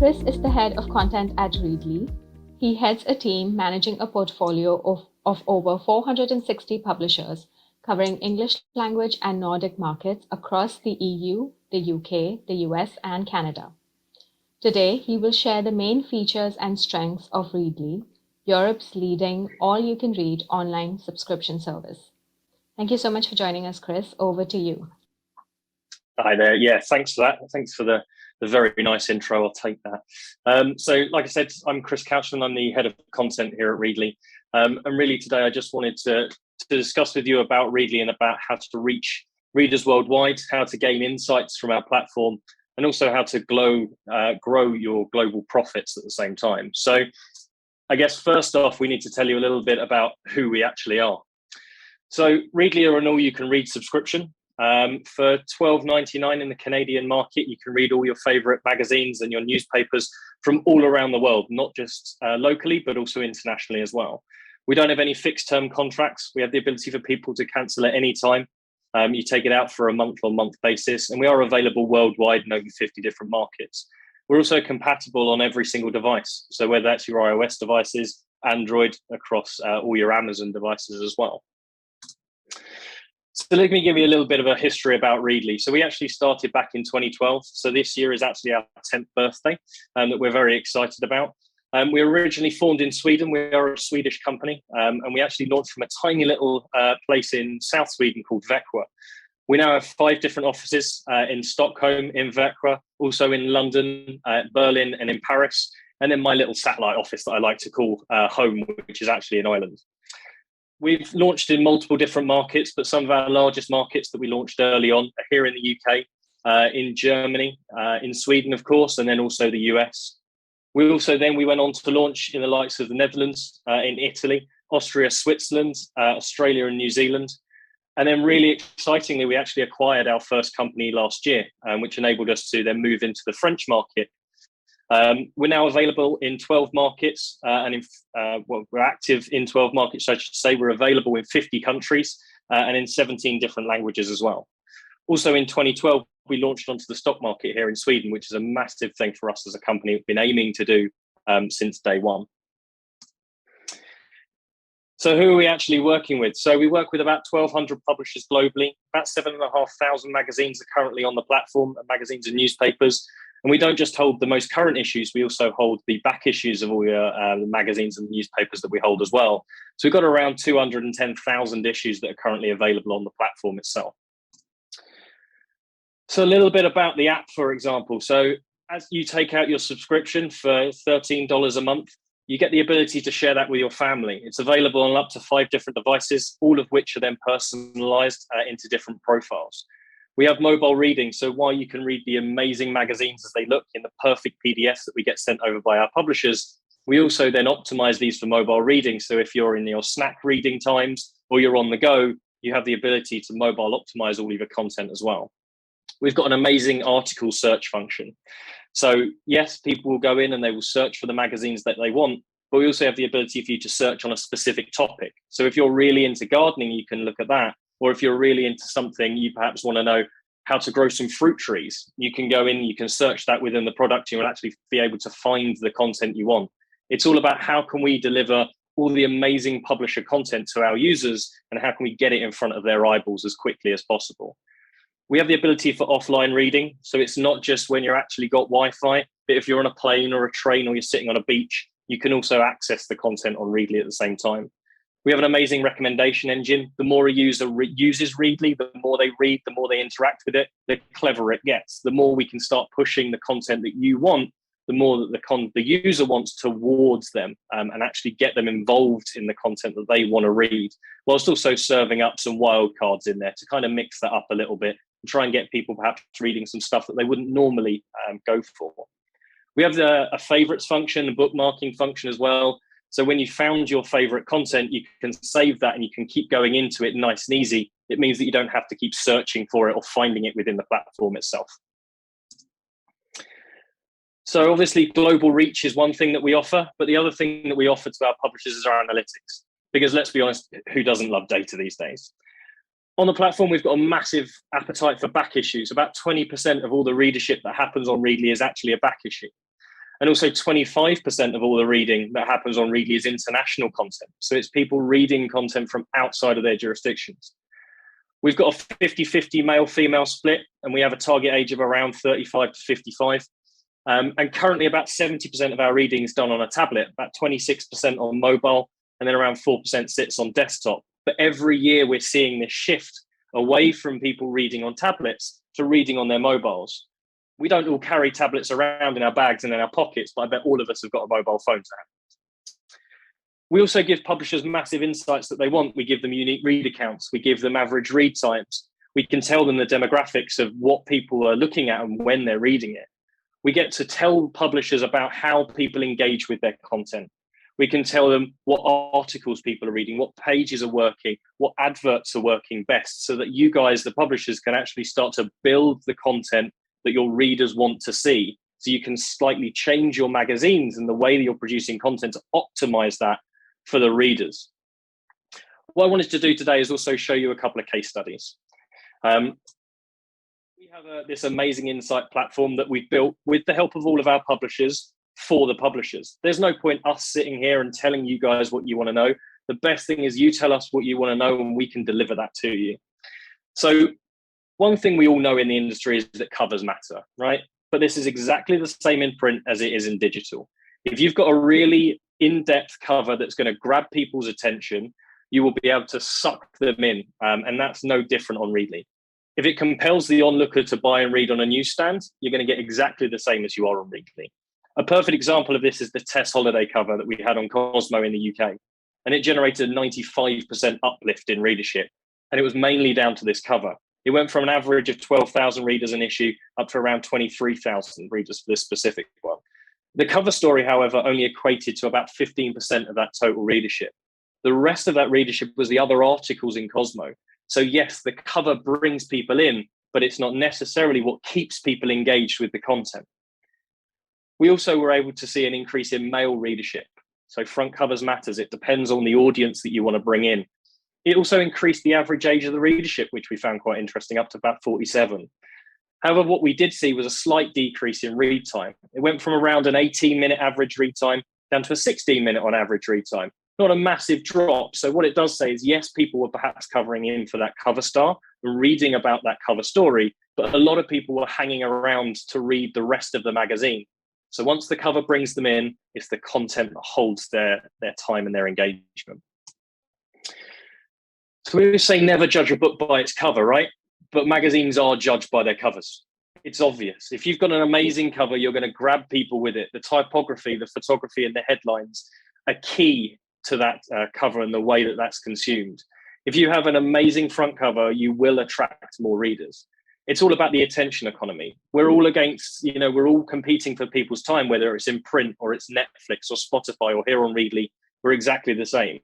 Chris is the head of content at Readly. He heads a team managing a portfolio of over 460 publishers covering English language and Nordic markets across the EU, the UK, the US, and Canada. Today, he will share the main features and strengths of Readly, Europe's leading all-you-can-read online subscription service. Thank you so much for joining us, Chris. Over to you. Hi there. Yeah, thanks for that. Thanks for the very nice intro. I'll take that. So like I said, I'm Chris Couchman. I'm the head of content here at Readly. And really today, I just wanted to discuss with you about Readly and about how to reach readers worldwide, how to gain insights from our platform, and also how to grow your global profits at the same time. So I guess first off, we need to tell you a little bit about who we actually are. So Readly are an all-you-can-read subscription. For $12.99 in the Canadian market, you can read all your favorite magazines and your newspapers from all around the world, not just locally, but also internationally as well. We don't have any fixed term contracts. We have the ability for people to cancel at any time. You take it out for a month-on-month basis, and we are available worldwide in over 50 different markets. We're also compatible on every single device. So whether that's your iOS devices, Android, across all your Amazon devices as well. So let me give you a little bit of a history about Readly. So we actually started back in 2012. So this year is actually our 10th birthday that we're very excited about. We were originally formed in Sweden. We are a Swedish company, and we actually launched from a tiny little place in South Sweden called Växjö. We now have 5 different offices in Stockholm, in Växjö, also in London, Berlin, and in Paris. And then my little satellite office that I like to call home, which is actually in Ireland. We've launched in multiple different markets, but some of our largest markets that we launched early on are here in the UK, in Germany, in Sweden, of course, and then also the US. We went on to launch in the likes of the Netherlands, in Italy, Austria, Switzerland, Australia, and New Zealand. And then really excitingly, we actually acquired our first company last year, which enabled us to then move into the French market. We're now available in 12 markets, and we're active in 12 markets, I should say. We're available in 50 countries and in 17 different languages as well. Also in 2012, we launched onto the stock market here in Sweden, which is a massive thing for us as a company. We've been aiming to do since day one. So who are we actually working with? So we work with about 1,200 publishers globally. About 7,500 magazines are currently on the platform, magazines and newspapers. And we don't just hold the most current issues, we also hold the back issues of all your the magazines and newspapers that we hold as well. So we've got around 210,000 issues that are currently available on the platform itself. So a little bit about the app, for example. So as you take out your subscription for $13 a month, you get the ability to share that with your family. It's available on up to 5 different devices, all of which are then personalized into different profiles. We have mobile reading, so while you can read the amazing magazines as they look in the perfect PDFs that we get sent over by our publishers, we also then optimize these for mobile reading. So if you're in your snack reading times or you're on the go, you have the ability to mobile optimize all of your content as well. We've got an amazing article search function. So yes, people will go in and they will search for the magazines that they want, but we also have the ability for you to search on a specific topic. So if you're really into gardening, you can look at that. Or if you're really into something, you perhaps want to know how to grow some fruit trees. You can go in, you can search that within the product, you will actually be able to find the content you want. It's all about how can we deliver all the amazing publisher content to our users and how can we get it in front of their eyeballs as quickly as possible. We have the ability for offline reading. So it's not just when you're actually got Wi-Fi, but if you're on a plane or a train or you're sitting on a beach, you can also access the content on Readly at the same time. We have an amazing recommendation engine. The more a user uses Readly, the more they read, the more they interact with it, the cleverer it gets. The more we can start pushing the content that you want, the more that the user wants towards them and actually get them involved in the content that they want to read, whilst also serving up some wild cards in there to kind of mix that up a little bit and try and get people perhaps reading some stuff that they wouldn't normally go for. We have a favorites function, a bookmarking function as well. So when you found your favorite content, you can save that and you can keep going into it nice and easy. It means that you don't have to keep searching for it or finding it within the platform itself. So obviously global reach is one thing that we offer, but the other thing that we offer to our publishers is our analytics. Because let's be honest, who doesn't love data these days? On the platform, we've got a massive appetite for back issues. About 20% of all the readership that happens on Readly is actually a back issue. And also 25% of all the reading that happens on Readly is international content. So it's people reading content from outside of their jurisdictions. We've got a 50-50 male-female split, and we have a target age of around 35 to 55. And currently about 70% of our reading is done on a tablet, about 26% on mobile, and then around 4% sits on desktop. But every year we're seeing this shift away from people reading on tablets to reading on their mobiles. We don't all carry tablets around in our bags and in our pockets, but I bet all of us have got a mobile phone to hand. We also give publishers massive insights that they want. We give them unique reader counts. We give them average read times. We can tell them the demographics of what people are looking at and when they're reading it. We get to tell publishers about how people engage with their content. We can tell them what articles people are reading, what pages are working, what adverts are working best, so that you guys, the publishers, can actually start to build the content that your readers want to see. So you can slightly change your magazines and the way that you're producing content to optimize that for the readers. What I wanted to do today is also show you a couple of case studies. We have this amazing insight platform that we've built with the help of all of our publishers for the publishers. There's no point us sitting here and telling you guys what you want to know. The best thing is you tell us what you want to know and we can deliver that to you. So one thing we all know in the industry is that covers matter, right? But this is exactly the same in print as it is in digital. If you've got a really in-depth cover that's going to grab people's attention, you will be able to suck them in. And that's no different on Readly. If it compels the onlooker to buy and read on a newsstand, you're going to get exactly the same as you are on Readly. A perfect example of this is the Tess Holiday cover that we had on Cosmo in the UK. And it generated a 95% uplift in readership. And it was mainly down to this cover. It went from an average of 12,000 readers an issue up to around 23,000 readers for this specific one. The cover story, however, only equated to about 15% of that total readership. The rest of that readership was the other articles in Cosmo. So yes, the cover brings people in, but it's not necessarily what keeps people engaged with the content. We also were able to see an increase in male readership. So front covers matters. It depends on the audience that you want to bring in. It also increased the average age of the readership, which we found quite interesting, up to about 47. However, what we did see was a slight decrease in read time. It went from around an 18-minute average read time down to a 16-minute on average read time. Not a massive drop. So what it does say is, yes, people were perhaps covering in for that cover star and reading about that cover story, but a lot of people were hanging around to read the rest of the magazine. So once the cover brings them in, it's the content that holds their time and their engagement. So we say never judge a book by its cover, right? But magazines are judged by their covers. It's obvious. If you've got an amazing cover, you're going to grab people with it. The typography, the photography, and the headlines are key to that cover and the way that that's consumed. If you have an amazing front cover, you will attract more readers. It's all about the attention economy. We're all we're all competing for people's time, whether it's in print or it's Netflix or Spotify or here on Readly, we're exactly the same.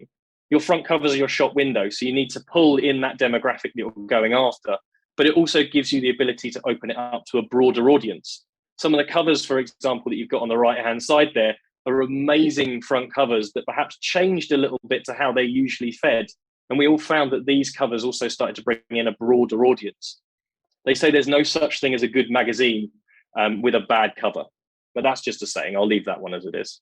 Your front covers are your shop window, so you need to pull in that demographic that you're going after, but it also gives you the ability to open it up to a broader audience. Some of the covers, for example, that you've got on the right-hand side there are amazing front covers that perhaps changed a little bit to how they usually fed. And we all found that these covers also started to bring in a broader audience. They say there's no such thing as a good magazine with a bad cover, but that's just a saying. I'll leave that one as it is.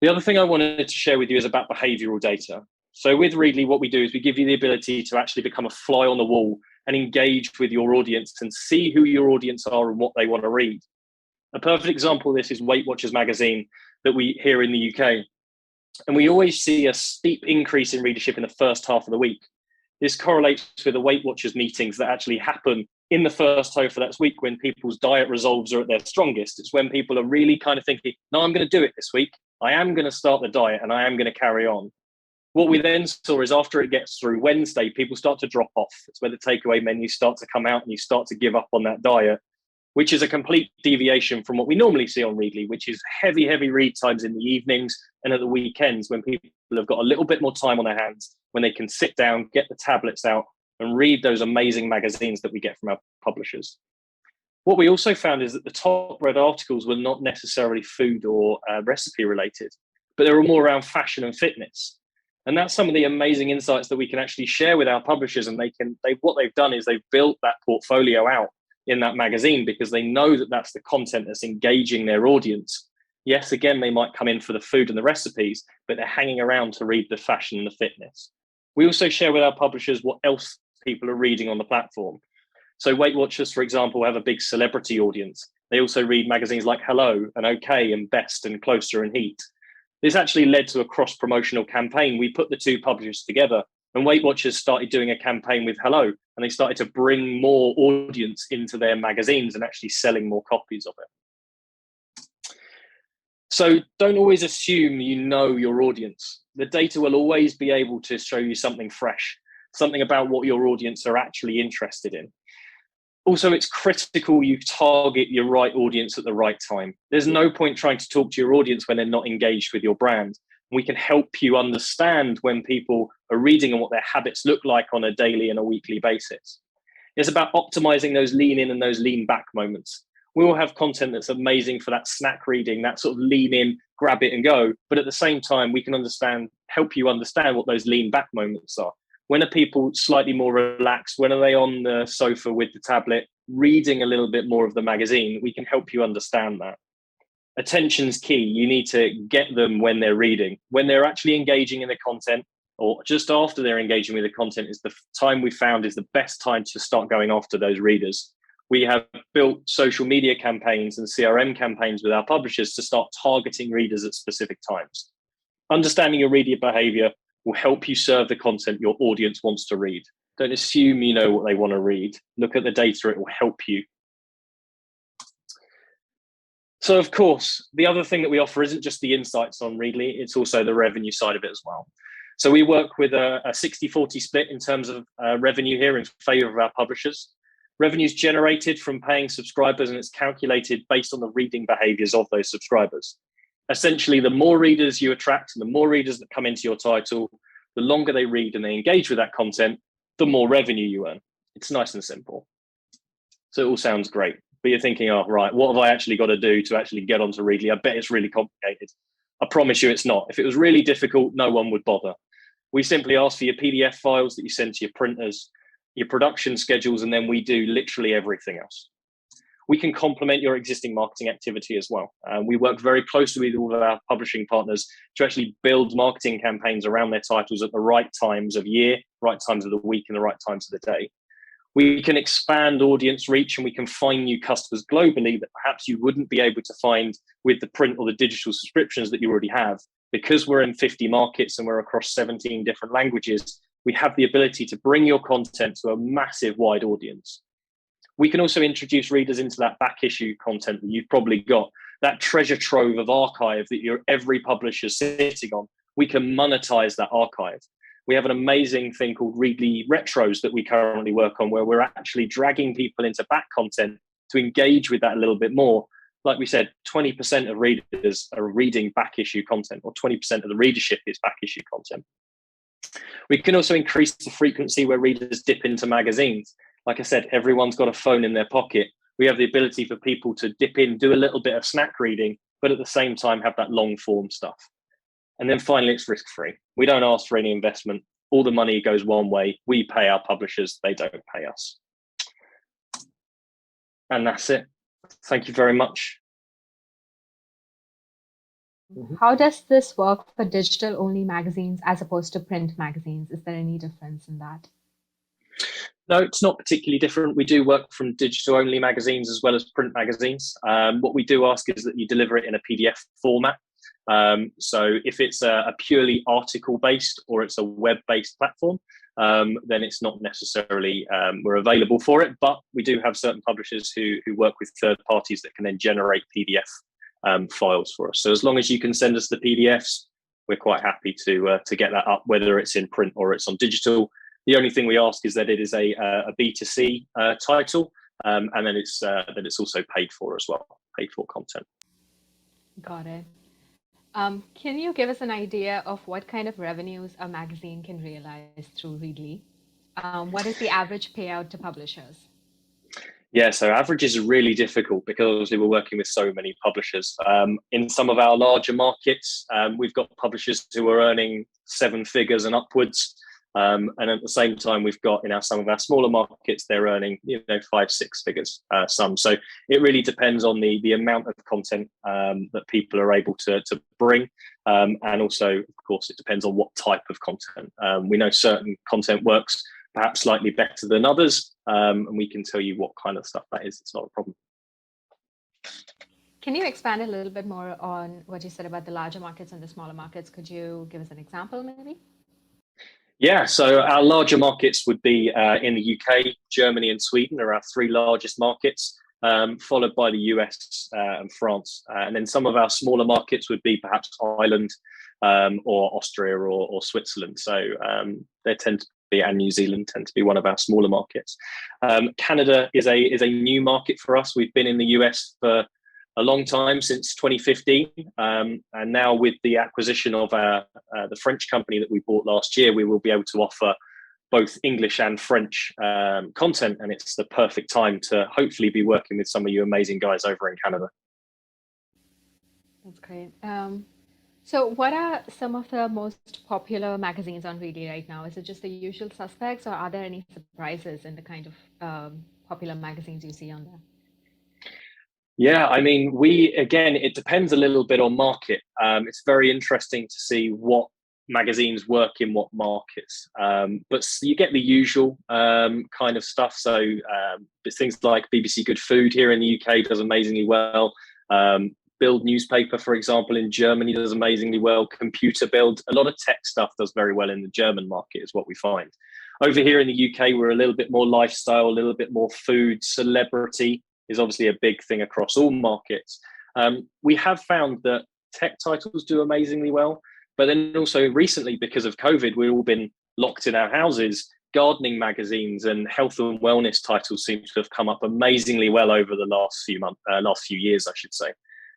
The other thing I wanted to share with you is about behavioral data. So with Readly, what we do is we give you the ability to actually become a fly on the wall and engage with your audience and see who your audience are and what they want to read. A perfect example of this is Weight Watchers magazine that we hear in the UK. And we always see a steep increase in readership in the first half of the week. This correlates with the Weight Watchers meetings that actually happen in the first half of that week when people's diet resolves are at their strongest. It's when people are really kind of thinking, no, I'm going to do it this week. I am going to start the diet and I am going to carry on. What we then saw is after it gets through Wednesday, people start to drop off. It's where the takeaway menus start to come out and you start to give up on that diet, which is a complete deviation from what we normally see on Readly, which is heavy, heavy read times in the evenings and at the weekends when people have got a little bit more time on their hands, when they can sit down, get the tablets out and read those amazing magazines that we get from our publishers. What we also found is that the top read articles were not necessarily food or recipe related, but they were more around fashion and fitness. And that's some of the amazing insights that we can actually share with our publishers. And what they've done is they've built that portfolio out in that magazine because they know that that's the content that's engaging their audience. Yes, again, they might come in for the food and the recipes, but they're hanging around to read the fashion and the fitness. We also share with our publishers what else people are reading on the platform. So Weight Watchers, for example, have a big celebrity audience. They also read magazines like Hello and OK and Best and Closer and Heat. This actually led to a cross-promotional campaign. We put the two publishers together, and Weight Watchers started doing a campaign with Hello, and they started to bring more audience into their magazines and actually selling more copies of it. So don't always assume you know your audience. The data will always be able to show you something fresh, something about what your audience are actually interested in. Also, it's critical you target your right audience at the right time. There's no point trying to talk to your audience when they're not engaged with your brand. We can help you understand when people are reading and what their habits look like on a daily and a weekly basis. It's about optimizing those lean in and those lean back moments. We will have content that's amazing for that snack reading, that sort of lean in, grab it and go. But at the same time, we can help you understand what those lean back moments are. When are people slightly more relaxed? When are they on the sofa with the tablet, reading a little bit more of the magazine? We can help you understand that. Attention's key. You need to get them when they're reading. When they're actually engaging in the content, or just after they're engaging with the content, is the time we found is the best time to start going after those readers. We have built social media campaigns and CRM campaigns with our publishers to start targeting readers at specific times. Understanding your reader behavior will help you serve the content your audience wants to read. Don't assume you know what they want to read. Look at the data, it will help you. So of course, the other thing that we offer isn't just the insights on Readly, it's also the revenue side of it as well. So we work with a 60-40 split in terms of revenue here in favor of our publishers. Revenue is generated from paying subscribers and it's calculated based on the reading behaviors of those subscribers. Essentially, the more readers you attract and the more readers that come into your title, the longer they read and they engage with that content, the more revenue you earn. It's nice and simple. So it all sounds great. But you're thinking, oh, right, what have I actually got to do to actually get onto Readly? I bet it's really complicated. I promise you it's not. If it was really difficult, no one would bother. We simply ask for your PDF files that you send to your printers, your production schedules, and then we do literally everything else. We can complement your existing marketing activity as well. We work very closely with all of our publishing partners to actually build marketing campaigns around their titles at the right times of year, right times of the week, and the right times of the day. We can expand audience reach and we can find new customers globally that perhaps you wouldn't be able to find with the print or the digital subscriptions that you already have. Because we're in 50 markets and we're across 17 different languages, we have the ability to bring your content to a massive wide audience. We can also introduce readers into that back issue content that you've probably got, that treasure trove of archive that every publisher's sitting on. We can monetize that archive. We have an amazing thing called Readly Retros that we currently work on, where we're actually dragging people into back content to engage with that a little bit more. Like we said, 20% of readers are reading back issue content, or 20% of the readership is back issue content. We can also increase the frequency where readers dip into magazines. Like I said, everyone's got a phone in their pocket. We have the ability for people to dip in, do a little bit of snack reading, but at the same time have that long form stuff. And then finally, it's risk-free. We don't ask for any investment. All the money goes one way. We pay our publishers. They don't pay us. And that's it. Thank you very much. How does this work for digital-only magazines as opposed to print magazines? Is there any difference in that? No, it's not particularly different. We do work from digital-only magazines as well as print magazines. What we do ask is that you deliver it in a PDF format. So if it's a purely article-based or it's a web-based platform, then it's not necessarily we're available for it. But we do have certain publishers who work with third parties that can then generate PDF files for us. So as long as you can send us the PDFs, we're quite happy to get that up, whether it's in print or it's on digital. The only thing we ask is that it is a B2C title, and then it's also paid for as well, paid for content. Got it. Can you give us an idea of what kind of revenues a magazine can realize through Readly? What is the average payout to publishers? Yeah, so averages are really difficult because obviously we're working with so many publishers. In some of our larger markets, we've got publishers who are earning 7 figures and upwards. And at the same time, we've got in some of our smaller markets, they're earning 5-6 figures some. So it really depends on the amount of content that people are able to bring, and also, of course, it depends on what type of content. We know certain content works perhaps slightly better than others, and we can tell you what kind of stuff that is. It's not a problem. Can you expand a little bit more on what you said about the larger markets and the smaller markets? Could you give us an example, maybe? Yeah, so our larger markets would be in the UK, Germany, and Sweden are our three largest markets, followed by the US and France. And then some of our smaller markets would be perhaps Ireland or Austria or Switzerland. So they tend to be, and New Zealand tend to be one of our smaller markets. Canada is a new market for us. We've been in the US for a long time, since 2015, and now with the acquisition of the French company that we bought last year, we will be able to offer both English and French content, and it's the perfect time to hopefully be working with some of you amazing guys over in Canada. That's great. So what are some of the most popular magazines on Readly right now? Is it just the usual suspects, or are there any surprises in the kind of popular magazines you see on there? Yeah, I mean, again, it depends a little bit on market. It's very interesting to see what magazines work in what markets. But you get the usual kind of stuff. So things like BBC Good Food here in the UK does amazingly well. Build newspaper, for example, in Germany does amazingly well. Computer Build, a lot of tech stuff does very well in the German market, is what we find. Over here in the UK, we're a little bit more lifestyle, a little bit more food. Celebrity is obviously a big thing across all markets. We have found that tech titles do amazingly well, but then also recently, because of COVID, we've all been locked in our houses. Gardening magazines and health and wellness titles seem to have come up amazingly well over the last few years, I should say.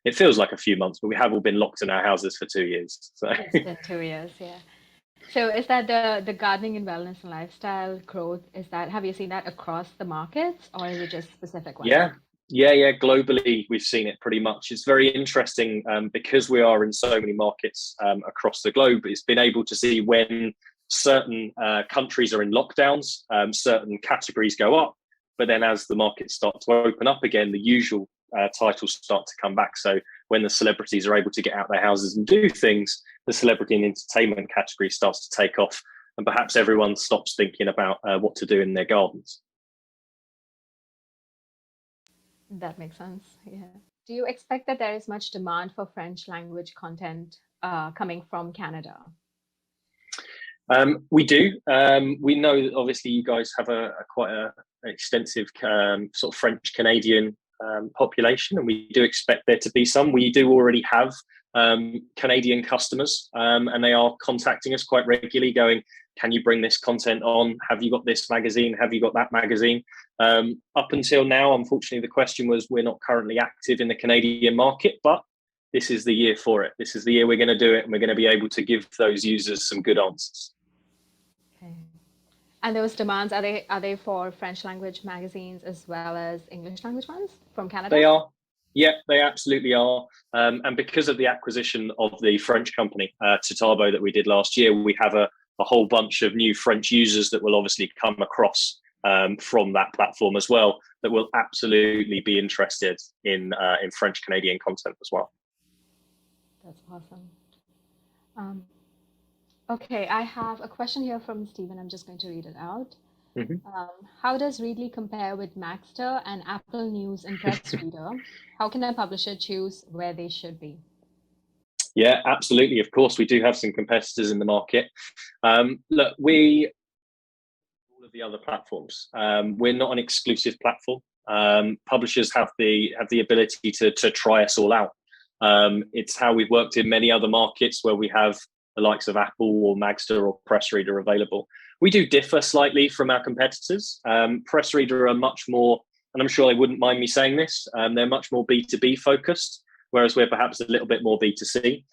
It feels like a few months, but we have all been locked in our houses for 2 years. So. It's been 2 years, yeah. So is that the gardening and wellness and lifestyle growth, have you seen that across the markets, or is it just specific ones? Yeah. Globally, we've seen it pretty much. It's very interesting because we are in so many markets across the globe. It's been able to see when certain countries are in lockdowns, certain categories go up, but then as the markets start to open up again, the usual titles start to come back. So when the celebrities are able to get out their houses and do things, the celebrity and entertainment category starts to take off, and perhaps everyone stops thinking about what to do in their gardens. That makes sense. Yeah. Do you expect that there is much demand for French language content coming from Canada? We do. We know that obviously you guys have quite an extensive sort of French Canadian population, and we do expect there to be some. We do already have Canadian customers, and they are contacting us quite regularly going, can you bring this content on? Have you got this magazine? Have you got that magazine? Up until now, unfortunately, the question was, we're not currently active in the Canadian market, but this is the year for it. This is the year we're going to do it, and we're going to be able to give those users some good answers. Okay. And those demands, are they for French language magazines as well as English language ones from Canada? They are. Yeah, they absolutely are. And because of the acquisition of the French company, Titabo, that we did last year, we have a whole bunch of new French users that will obviously come across from that platform as well, that will absolutely be interested in French Canadian content as well. That's awesome. Okay, I have a question here from Stephen. I'm just going to read it out. Mm-hmm. How does Readly compare with Maxter and Apple News and Press Reader? How can a publisher choose where they should be? Yeah, absolutely. Of course, we do have some competitors in the market. Look, all of the other platforms. We're not an exclusive platform. Publishers have the ability to try us all out. It's how we've worked in many other markets where we have the likes of Apple or Magster or Press Reader available. We do differ slightly from our competitors. Press Reader are much more, and I'm sure they wouldn't mind me saying this, they're much more B2B focused, whereas we're perhaps a little bit more B2C.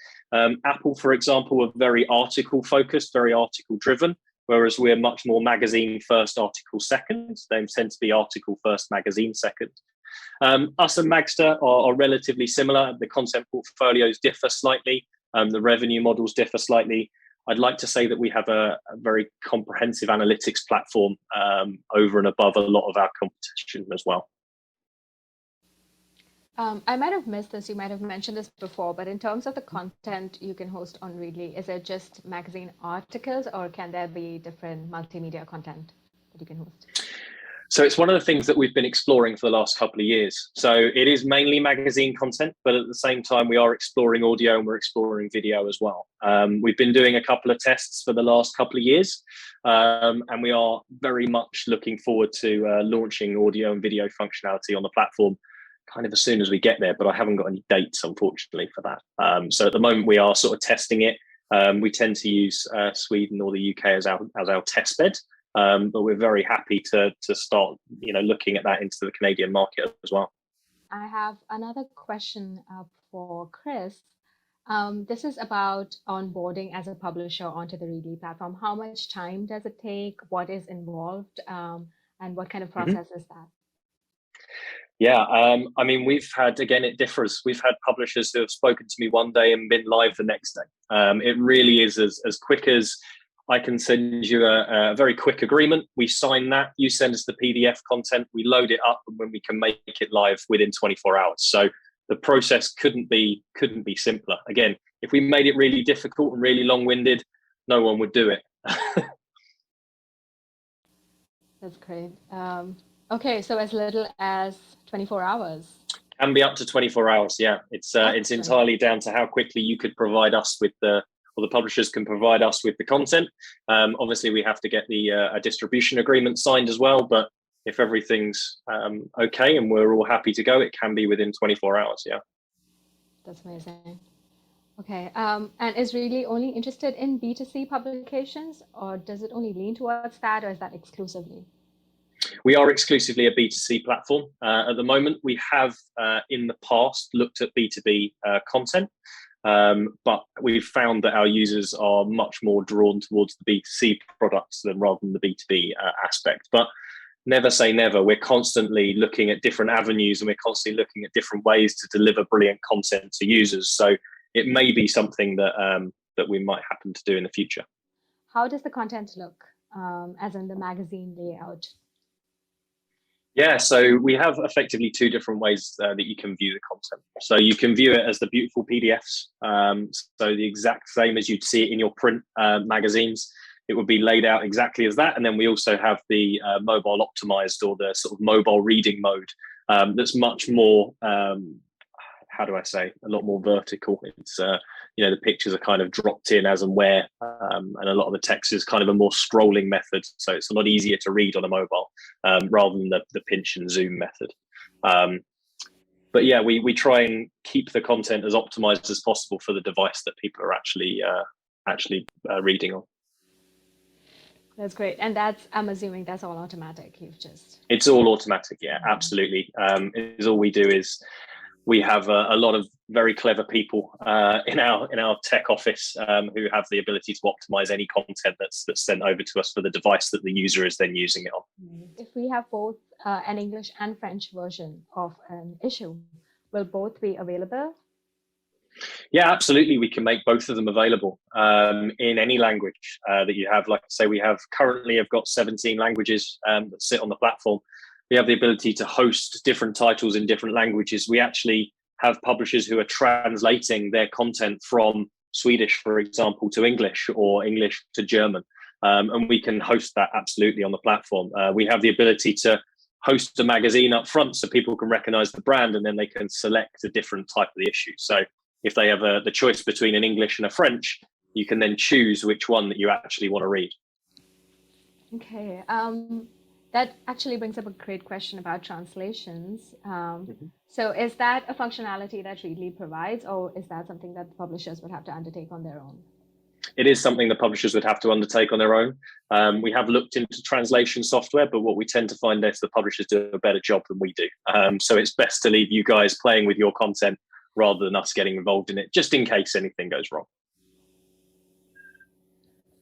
Apple, for example, are very article focused, very article driven, whereas we're much more magazine first, article second. They tend to be article first, magazine second. Us and Magster are relatively similar. The content portfolios differ slightly. The revenue models differ slightly. I'd like to say that we have a very comprehensive analytics platform over and above a lot of our competition as well. I might have missed this, you might have mentioned this before, but in terms of the content you can host on Readly, is it just magazine articles or can there be different multimedia content that you can host? So it's one of the things that we've been exploring for the last couple of years. So it is mainly magazine content, but at the same time, we are exploring audio and we're exploring video as well. We've been doing a couple of tests for the last couple of years, and we are very much looking forward to launching audio and video functionality on the platform kind of as soon as we get there, but I haven't got any dates, unfortunately, for that. So at the moment, we are sort of testing it. We tend to use Sweden or the UK as our test bed. But we're very happy to start, looking at that into the Canadian market as well. I have another question for Chris. This is about onboarding as a publisher onto the Readly platform. How much time does it take? What is involved? And what kind of process is that? Yeah, I mean, it differs. We've had publishers who have spoken to me one day and been live the next day. It really is as quick as I can send you a very quick agreement. We sign that. You send us the PDF content. We load it up, and when we can make it live within 24 hours. So the process couldn't be simpler. Again, if we made it really difficult and really long-winded, no one would do it. That's great. Okay, so as little as 24 hours. Can be up to 24 hours. Yeah, it's entirely down to how quickly you could provide us with the publishers can provide us with the content. Obviously, we have to get a distribution agreement signed as well. But if everything's okay and we're all happy to go, it can be within 24 hours. Yeah. That's amazing. Okay. And is Readly only interested in B2C publications, or does it only lean towards that, or is that exclusively? We are exclusively a B2C platform. At the moment, we have in the past looked at B2B content. But we've found that our users are much more drawn towards the B2C products rather than the B2B aspect. But never say never. We're constantly looking at different avenues and we're constantly looking at different ways to deliver brilliant content to users. So it may be something that we might happen to do in the future. How does the content look, as in the magazine layout? Yeah, so we have effectively two different ways that you can view the content. So you can view it as the beautiful PDFs. So the exact same as you'd see it in your print magazines. It would be laid out exactly as that. And then we also have the mobile optimized, or the sort of mobile reading mode that's much more, how do I say, a lot more vertical. It's, the pictures are kind of dropped in as and where, and a lot of the text is kind of a more scrolling method. So it's a lot easier to read on a mobile rather than the pinch and zoom method. But yeah, we try and keep the content as optimized as possible for the device that people are actually reading on. That's great. And I'm assuming that's all automatic. It's all automatic. Yeah, absolutely. Is all we do is we have a lot of very clever people in our tech office who have the ability to optimize any content that's sent over to us for the device that the user is then using it on. If we have both an English and French version of an issue, will both be available? Yeah, absolutely. We can make both of them available in any language that you have. Like I say, we have got 17 languages that sit on the platform. We have the ability to host different titles in different languages. We actually have publishers who are translating their content from Swedish, for example, to English, or English to German. And we can host that absolutely on the platform. We have the ability to host a magazine up front so people can recognize the brand, and then they can select a different type of the issue. So if they have the choice between an English and a French, you can then choose which one that you actually want to read. Okay. That actually brings up a great question about translations. So is that a functionality that Readly provides, or is that something that the publishers would have to undertake on their own? It is something the publishers would have to undertake on their own. We have looked into translation software, but what we tend to find is the publishers do a better job than we do. So it's best to leave you guys playing with your content rather than us getting involved in it, just in case anything goes wrong.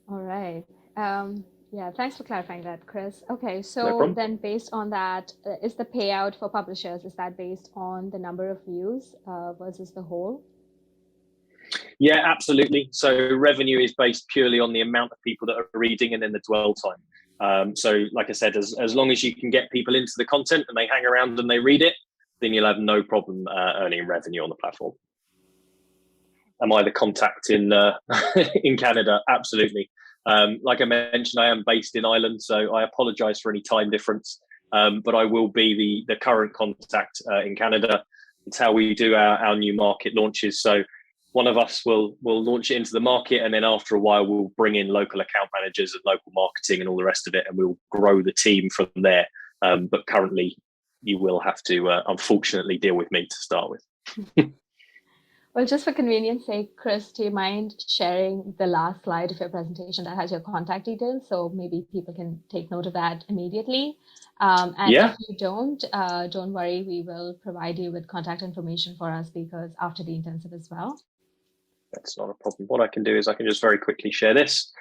All right. Yeah, thanks for clarifying that, Chris. Okay, so then based on that, is the payout for publishers, is that based on the number of views versus the whole? Yeah, absolutely. So revenue is based purely on the amount of people that are reading and then the dwell time. So like I said, as long as you can get people into the content and they hang around and they read it, then you'll have no problem earning revenue on the platform. Am I the contact in in Canada? Absolutely. Like I mentioned, I am based in Ireland, so I apologise for any time difference. But I will be the current contact in Canada. It's how we do our new market launches. So one of us will launch it into the market, and then after a while, we'll bring in local account managers and local marketing and all the rest of it, and we'll grow the team from there. But currently, you will have to unfortunately deal with me to start with. Well, just for convenience sake, Chris, do you mind sharing the last slide of your presentation that has your contact details? So maybe people can take note of that immediately. And Yeah, if you don't worry, we will provide you with contact information for our speakers after the intensive as well. that's not a problem. What I can do is I can just very quickly share this.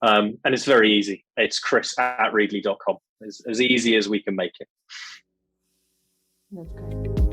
And it's very easy. It's chris@readly.com. As easy as we can make it. That's great.